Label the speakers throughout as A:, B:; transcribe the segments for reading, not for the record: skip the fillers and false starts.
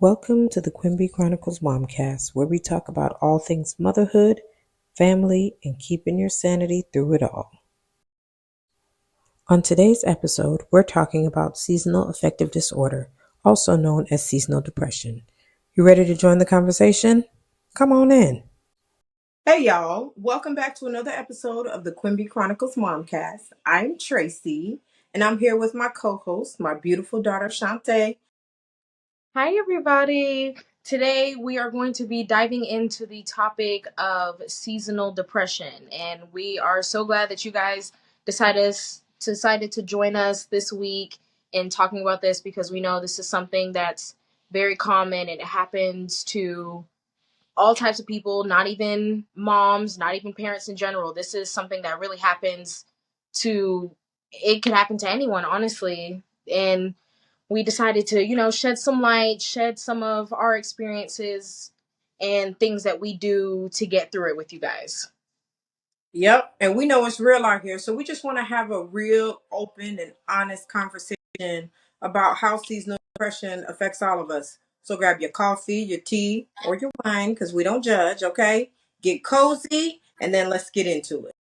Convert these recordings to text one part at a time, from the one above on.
A: Welcome to the Quimby Chronicles Momcast, where we talk about all things motherhood, family, and keeping your sanity through it all. On today's episode, we're talking about seasonal affective disorder, also known as seasonal depression. You ready to join the conversation? Come on in. Hey y'all, welcome back to another episode of the Quimby Chronicles Momcast. I'm Tracy, and I'm here with my co-host, my beautiful daughter Shantae.
B: Hi, everybody. Today we are going to be diving into the topic of seasonal depression, and we are so glad that you guys decided to join us this week in talking about this because we know this is something that's very common and it happens to all types of people, not even moms, not even parents in general. This is something that really happens to it could happen to anyone, honestly. And we decided to, shed some light, shed some of our experiences and things that we do to get through it with you guys.
A: Yep, and we know it's real out here, so we just want to have a real open and honest conversation about how seasonal depression affects all of us. So grab your coffee, your tea, or your wine, because we don't judge, okay? Get cozy, and then let's get into it.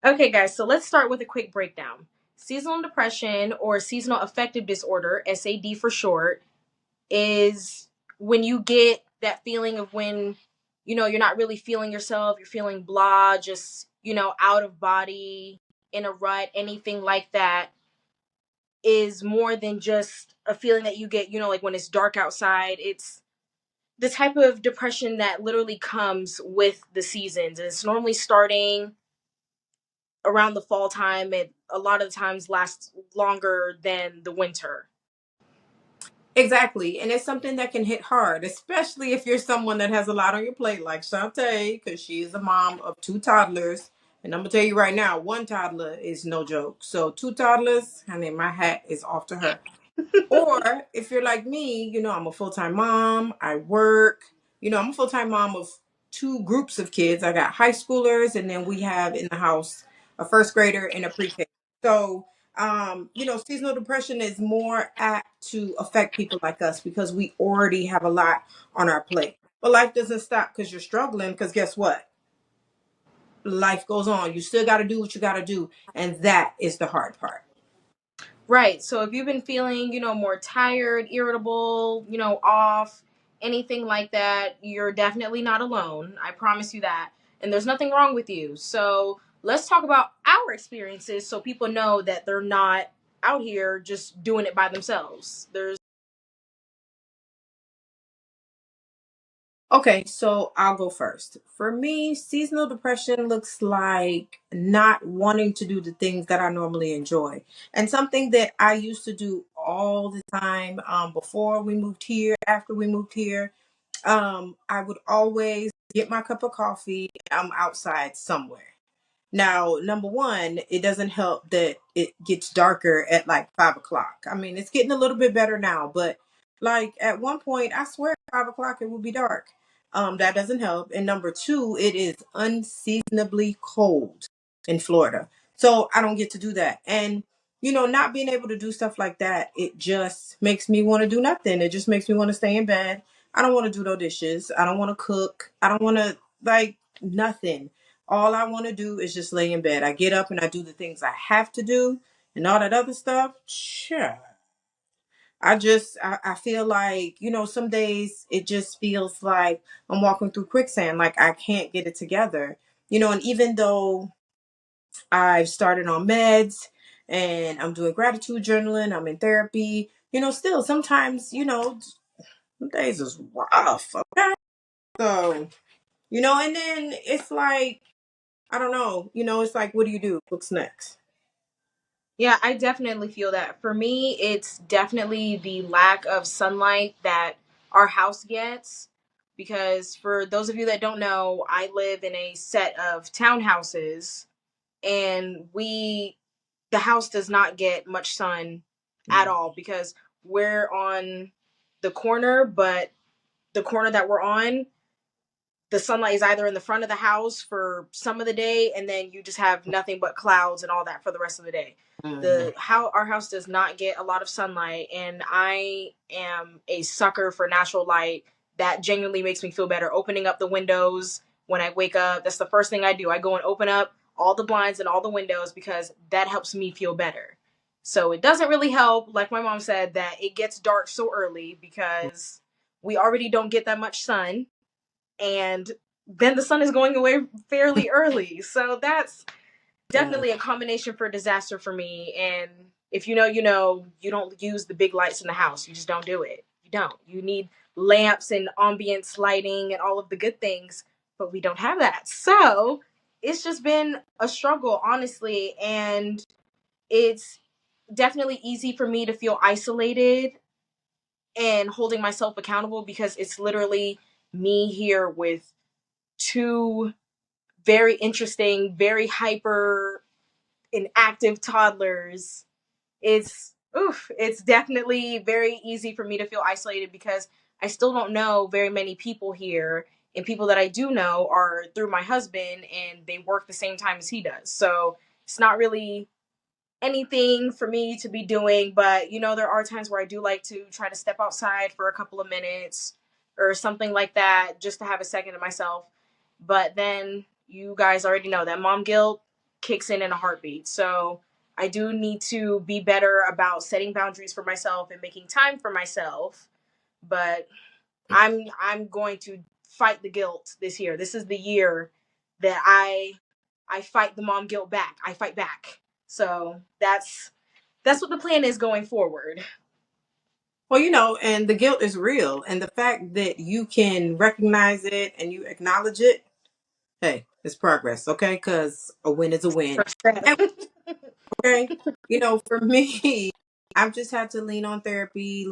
B: Okay, guys, so let's start with a quick breakdown. Seasonal depression, or seasonal affective disorder, SAD for short, is when you get that feeling of when, you're not really feeling yourself, you're feeling blah, just, out of body, in a rut, anything like that is more than just a feeling that you get, like when it's dark outside. It's the type of depression that literally comes with the seasons. It's normally starting around the fall time. It a lot of the times lasts longer than the winter.
A: Exactly. And it's something that can hit hard, especially if you're someone that has a lot on your plate, like Shantae, because she is a mom of two toddlers. And I'm going to tell you right now, one toddler is no joke. So, two toddlers, honey, my hat is off to her. Or if you're like me, I'm a full time mom, I work, I'm a full time mom of two groups of kids. I got high schoolers, and then we have in the house a first grader and a pre K. So, seasonal depression is more apt to affect people like us because we already have a lot on our plate. But life doesn't stop because you're struggling, because guess what? Life goes on. You still got to do what you got to do. And that is the hard part.
B: Right. So if you've been feeling, more tired, irritable, off, anything like that, you're definitely not alone. I promise you that. And there's nothing wrong with you. So let's talk about our experiences so people know that they're not out here just doing it by themselves. There's
A: Okay, so I'll go first. For me, seasonal depression looks like not wanting to do the things that I normally enjoy. And something that I used to do all the time before we moved here, after we moved here, I would always get my cup of coffee. I'm outside somewhere. Now, number one, it doesn't help that it gets darker at like 5 o'clock. I mean, it's getting a little bit better now, but like at one point, I swear 5 o'clock it will be dark. That doesn't help. And number two, it is unseasonably cold in Florida. So I don't get to do that. And not being able to do stuff like that, it just makes me want to do nothing. It just makes me want to stay in bed. I don't want to do no dishes. I don't want to cook. I don't want to like nothing. All I want to do is just lay in bed. I get up and I do the things I have to do, and all that other stuff. Sure. I feel like, some days it just feels like I'm walking through quicksand, like I can't get it together. And even though I've started on meds and I'm doing gratitude journaling, I'm in therapy, still sometimes, some days is rough. Okay. So, and then it's like, I don't know. It's like, what do you do? What's next?
B: Yeah, I definitely feel that. For me, it's definitely the lack of sunlight that our house gets. Because for those of you that don't know, I live in a set of townhouses, and the house does not get much sun at all because we're on the corner, but the corner that we're on, the sunlight is either in the front of the house for some of the day, and then you just have nothing but clouds and all that for the rest of the day.
A: Mm.
B: How our house does not get a lot of sunlight, and I am a sucker for natural light. That genuinely makes me feel better. Opening up the windows when I wake up, that's the first thing I do. I go and open up all the blinds and all the windows because that helps me feel better. So it doesn't really help, like my mom said, that it gets dark so early because we already don't get that much sun, and then the sun is going away fairly early. So that's
A: Yeah.
B: definitely a combination for disaster for me. And if you know, you know, you don't use the big lights in the house. You just don't do it. You don't. You need lamps and ambience lighting and all of the good things, but we don't have that. So it's just been a struggle, honestly. And it's definitely easy for me to feel isolated and holding myself accountable because it's literally me here with two very interesting, very hyper and active toddlers. It's definitely very easy for me to feel isolated because I still don't know very many people here, and people that I do know are through my husband and they work the same time as he does. So it's not really anything for me to be doing, but you know, there are times where I do like to try to step outside for a couple of minutes or something like that just to have a second to myself. But then you guys already know that mom guilt kicks in a heartbeat. So I do need to be better about setting boundaries for myself and making time for myself. But I'm going to fight the guilt this year. This is the year that I fight the mom guilt back. I fight back. So that's what the plan is going forward.
A: Well, and the guilt is real. And the fact that you can recognize it and you acknowledge it, hey, it's progress, okay? Because a win is a win.
B: First step.
A: And, okay, for me, I've just had to lean on therapy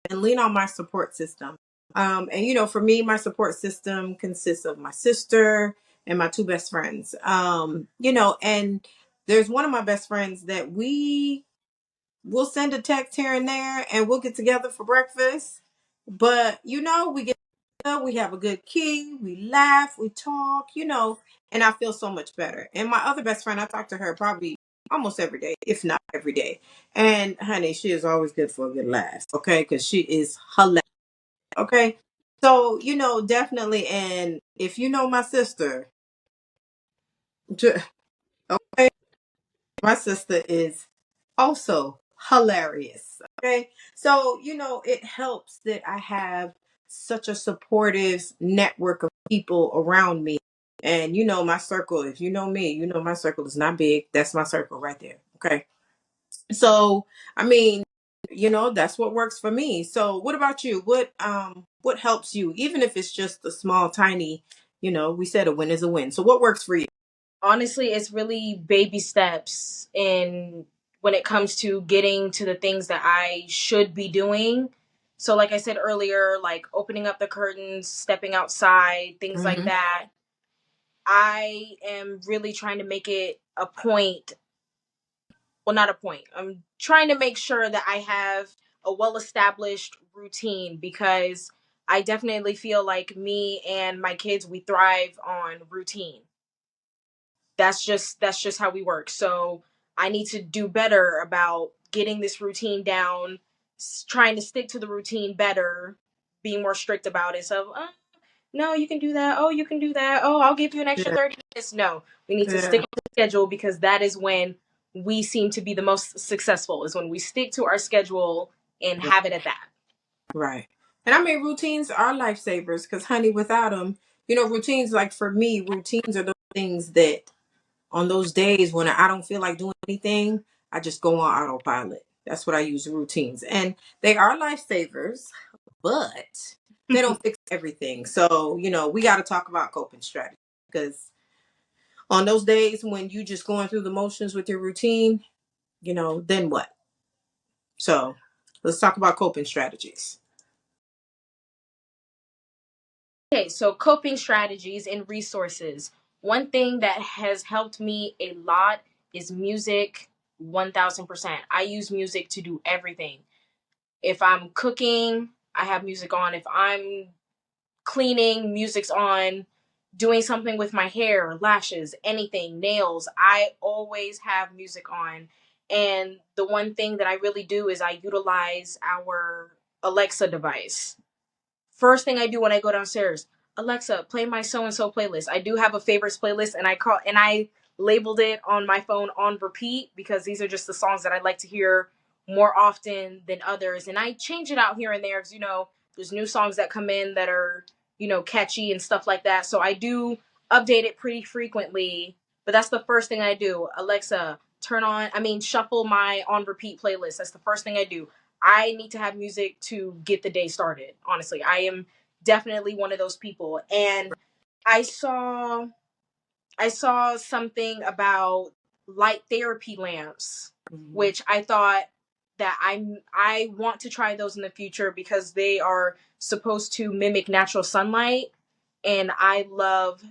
A: and lean on my support system. And, for me, my support system consists of my sister and my two best friends. And there's one of my best friends that we'll send a text here and there and we'll get together for breakfast. But we get together, we have a good key, we laugh, we talk, and I feel so much better. And my other best friend, I talk to her probably almost every day, if not every day. And honey, she is always good for a good laugh, okay? Because she is hilarious. Okay. So, definitely. And if you know my sister, okay, my sister is also hilarious. Okay. So, it helps that I have such a supportive network of people around me. And, my circle, if you know me, my circle is not big. That's my circle right there. Okay. So, I mean, that's what works for me. So, what about you? What helps you, even if it's just a small tiny, we said a win is a win. So, what works for you?
B: Honestly, it's really baby steps in when it comes to getting to the things that I should be doing. So like I said earlier, like opening up the curtains, stepping outside, things like
A: Hmm.
B: that. I am really trying to make it a point, well, not a point. I'm trying to make sure that I have a well established routine because I definitely feel like me and my kids, we thrive on routine. That's just how we work. So I need to do better about getting this routine down, trying to stick to the routine better, being more strict about it. So no, you can do that. Oh, you can do that. Oh, I'll give you an extra
A: Yeah,
B: 30 minutes. No, we need to stick
A: yeah,
B: to the schedule because that is when we seem to be the most successful, is when we stick to our schedule and have it at that.
A: right. And I mean, routines are lifesavers because, honey, without them, routines, like for me, routines are those things that on those days when I don't feel like doing anything, I just go on autopilot. That's what I use routines. And they are lifesavers, but they don't fix everything. So, we got to talk about coping strategies because on those days when you just going through the motions with your routine, then what? So, let's talk about coping strategies.
B: Okay, so coping strategies and resources. One thing that has helped me a lot is music. 1000%. I use music to do everything. If I'm cooking, I have music on. If I'm cleaning, music's on. Doing something with my hair, lashes, anything, nails, I always have music on. And the one thing that I really do is I utilize our Alexa device. First thing I do when I go downstairs, Alexa, play my so and so playlist. I do have a favorites playlist, and I labeled it on my phone on repeat because these are just the songs that I like to hear more often than others. And I change it out here and there because there's new songs that come in that are catchy and stuff like that. So I do update it pretty frequently. But that's the first thing I do. Alexa, shuffle my on repeat playlist. That's the first thing I do. I need to have music to get the day started. Honestly, I am definitely one of those people. And I saw I saw something about light therapy lamps,
A: Mhm.
B: which I thought that I want to try those in the future because they are supposed to mimic natural sunlight, and I love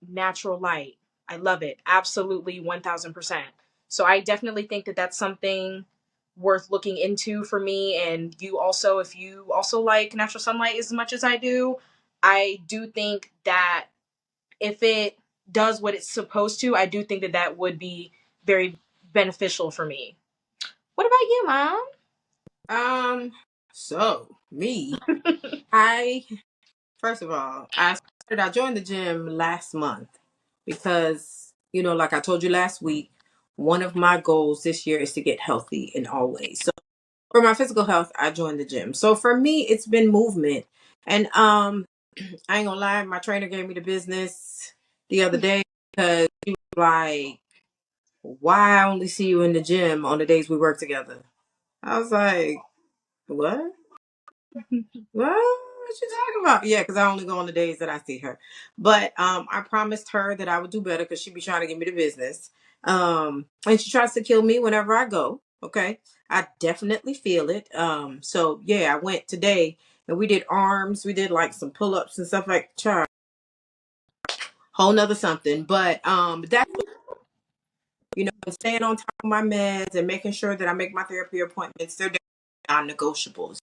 B: natural light. I love it absolutely 1000%. So I definitely think that that's something worth looking into for me. And you also, if you also like natural sunlight as much as I do think that if it does what it's supposed to, I do think that that would be very beneficial for me. What about you, Mom?
A: Um, so me, I first of all, I joined the gym last month because, like I told you last week, one of my goals this year is to get healthy in all ways. So for my physical health, I joined the gym. So for me, it's been movement. And I ain't gonna lie, my trainer gave me the business the other day because she was like, why I only see you in the gym on the days we work together? I was like, what? What you talking about? Yeah, because I only go on the days that I see her. But I promised her that I would do better because she'd be trying to give me the business. And she tries to kill me whenever I go. Okay. I definitely feel it. So yeah, I went today and we did arms, we did like some pull-ups and stuff like that. Whole nother something. But that's and staying on top of my meds and making sure that I make my therapy appointments. They're non-negotiables.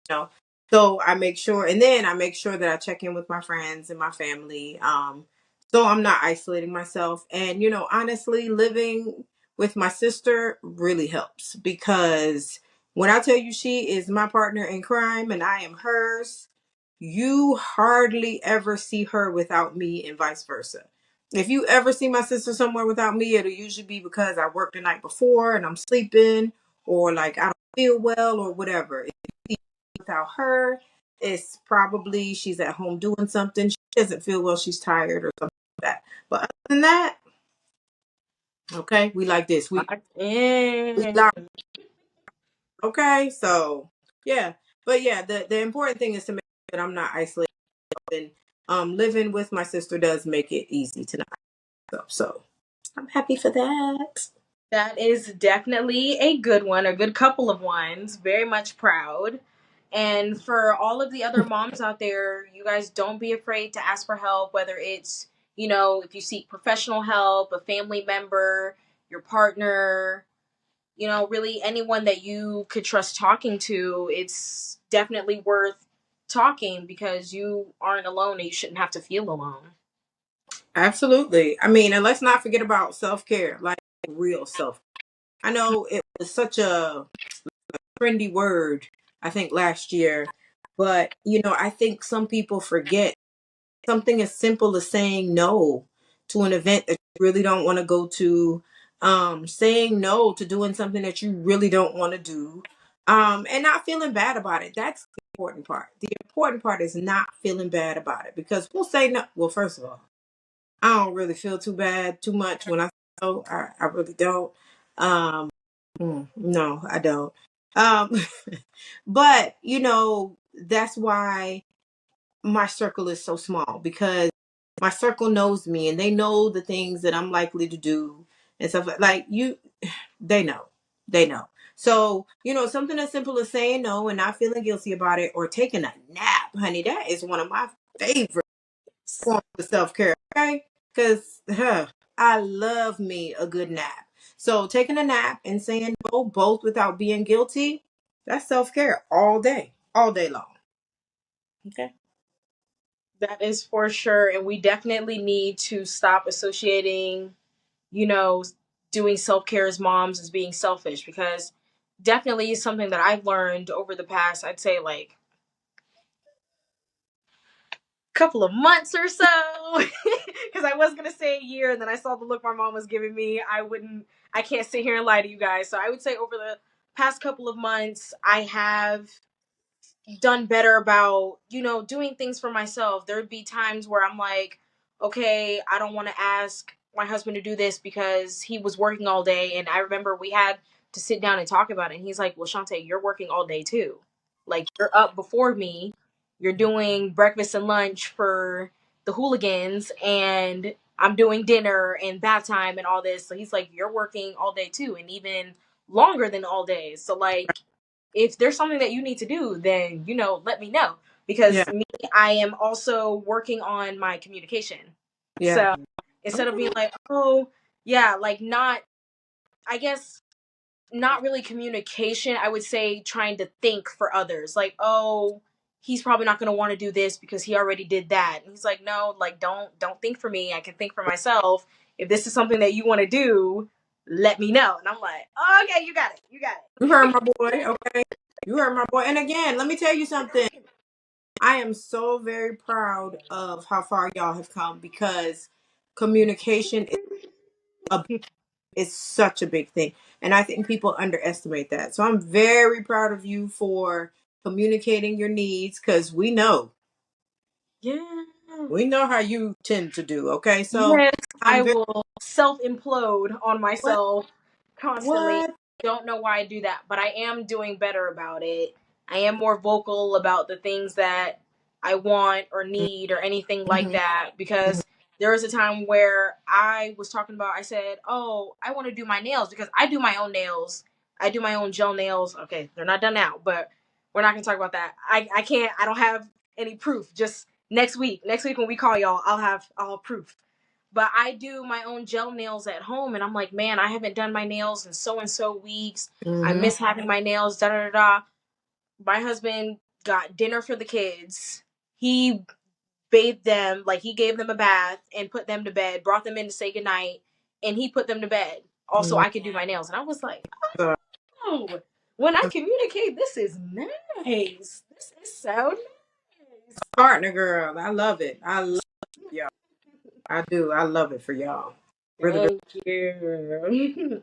A: So I make sure, and then I make sure that I check in with my friends and my family. So I'm not isolating myself. And honestly, living with my sister really helps because when I tell you she is my partner in crime and I am hers, you hardly ever see her without me and vice versa. If you ever see my sister somewhere without me, it'll usually be because I worked the night before and I'm sleeping, or like I don't feel well, or whatever. If you see me without her, it's probably she's at home doing something. She doesn't feel well, she's tired or something like that. But other than that, okay, we like this. We
B: Yeah.
A: like, okay, so yeah. But yeah, the important thing is to make sure that I'm not isolated, and living with my sister does make it easy to not. So I'm happy for that.
B: That is definitely a good one, a good couple of ones. Very much proud. And for all of the other moms out there, you guys don't be afraid to ask for help, whether it's, if you seek professional help, a family member, your partner, really anyone that you could trust talking to. It's definitely worth talking because you aren't alone and you shouldn't have to feel alone.
A: Absolutely. I mean, and let's not forget about self care, like real self. I know it was such a trendy word, I think last year, but I think some people forget something as simple as saying no to an event that you really don't want to go to, saying no to doing something that you really don't want to do, and not feeling bad about it. That's the important part. The important part is not feeling bad about it because we'll say no. Well, first of all, I don't really feel too bad too much when I say no. I really don't. Um, no, I don't. Um, but that's why my circle is so small because my circle knows me and they know the things that I'm likely to do and stuff like you. They know, they know. So something as simple as saying no and not feeling guilty about it, or taking a nap, honey. That is one of my favorite forms of self care. Okay, because I love me a good nap. So taking a nap and saying no, both without being guilty, that's self care all day long. Okay.
B: That is for sure. And we definitely need to stop associating, you know, doing self-care as moms as being selfish, because definitely is something that I've learned over the past, I'd say, like, couple of months or so. Because I was gonna say a year, and then I saw the look my mom was giving me. I can't sit here and lie to you guys. So I would say over the past couple of months, I have done better about, doing things for myself. There'd be times where I'm like, okay, I don't want to ask my husband to do this because he was working all day. And I remember we had to sit down and talk about it. And he's like, well, Shantae, you're working all day too. Like, you're up before me. You're doing breakfast and lunch for the hooligans, and I'm doing dinner and bath time and all this. So he's like, you're working all day too, and even longer than all day. So, like, if there's something that you need to do, then, let me know.
A: Yeah.
B: Because me, I am also working on my communication.
A: Yeah.
B: So instead of being like, oh, yeah, like, not, I guess, not really communication, I would say trying to think for others. Like, oh, he's probably not going to want to do this because he already did that. And he's like, no, like, don't think for me. I can think for myself. If this is something that you want to do, let me know. And I'm like, oh, okay, you got it. You got
A: You heard my boy, okay? You heard my boy. And again, let me tell you something.
B: it.
A: I am so very proud of how far y'all have come, because communication is such a big thing. And I think people underestimate that. So I'm very proud of you for communicating your needs, because
B: Yeah.
A: we know how you tend to do. Okay. So
B: Yes, I
A: I'm very,
B: will self implode on
A: what,
B: myself constantly.
A: what?
B: Don't know why I do that, but I am doing better about it. I am more vocal about the things that I want or need or anything like
A: Mm-hmm.
B: that, because there was a time where I was talking about, I said, oh, I want to do my nails because I do my own nails. I do my own gel nails. Okay, they're not done now, but we're not going to talk about that. I can't, I don't have any proof. Just next week when we call y'all, I'll have proof. But I do my own gel nails at home, and I'm like, man, I haven't done my nails in so and so weeks. I
A: Mm-hmm.
B: miss having my nails. Da da da da. My husband got dinner for the kids. He bathed them, like, he gave them a bath and put them to bed. Brought them in to say goodnight, and he put them to bed. Also, I could do my nails, and I was like,
A: So,
B: oh, when I communicate, this is nice. This is so nice.
A: partner girl, I love it. I love y'all. I do. I love it for y'all. Really good.
B: Thank you.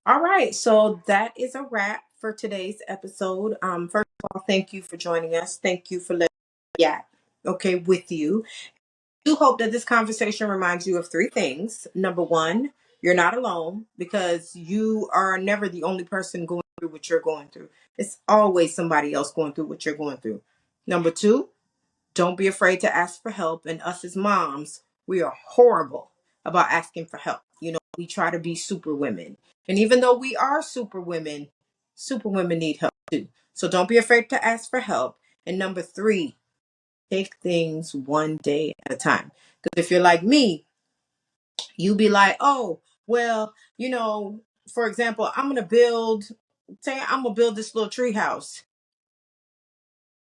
A: All right, so that is a wrap for today's episode. First of all, thank you for joining us. Thank you for letting me yak, okay, with you. I do hope that this conversation reminds you of three things. Number one, you're not alone, because you are never the only person going through what you're going through. It's always somebody else going through what you're going through. Number two, don't be afraid to ask for help. And us as moms, we are horrible about asking for help. We try to be super women. And even though we are super women need help too. So don't be afraid to ask for help. And number three, take things one day at a time. Because if you're like me, you be like, oh, well, for example, I'm gonna build this little tree house.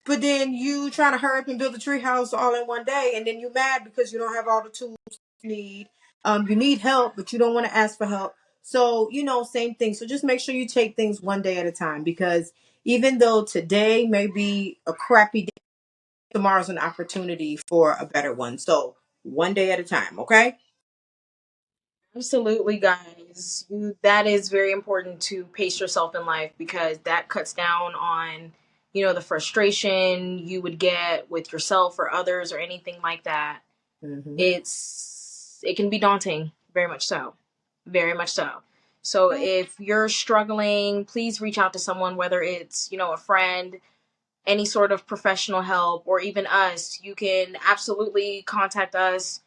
A: But then you trying to hurry up and build a tree house all in one day, and then you mad because you don't have all the tools you need. You need help, but you don't want to ask for help. So, same thing. So just make sure you take things one day at a time, because even though today may be a crappy day, tomorrow's an opportunity for a better one. So one day at a time, okay?
B: Absolutely, guys. That is very important, to pace yourself in life, because that cuts down on, the frustration you would get with yourself or others or anything like that.
A: Mm-hmm.
B: It can be daunting, very much so. Very much so. So if you're struggling, please reach out to someone, whether it's, a friend, any sort of professional help, or even us. You can absolutely contact us,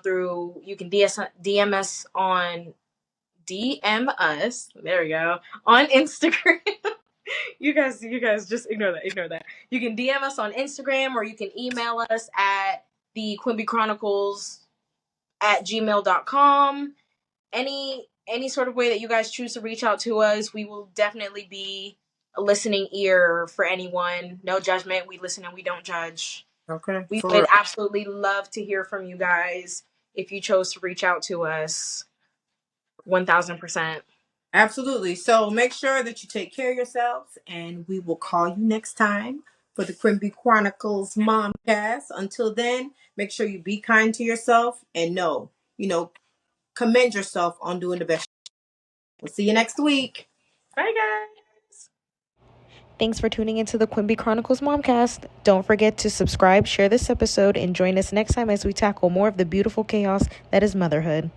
B: through, you can DM us on DM us. There we go. On Instagram. You guys just ignore that. You can DM us on Instagram, or you can email us at thequimbyqronicles@gmail.com. Any sort of way that you guys choose to reach out to us, we will definitely be a listening ear for anyone. No judgment. We listen and we don't judge.
A: Okay.
B: We
A: For
B: would
A: real.
B: absolutely love to hear from you guys if you chose to reach out to us. 1000%.
A: Absolutely. So make sure that you take care of yourselves, and we will call you next time for the Quimby Chronicles Momcast. Until then, make sure you be kind to yourself and commend yourself on doing the best. We'll see you next week.
B: Bye, guys.
C: Thanks for tuning into the Quimby Chronicles Momcast. Don't forget to subscribe, share this episode, and join us next time as we tackle more of the beautiful chaos that is motherhood.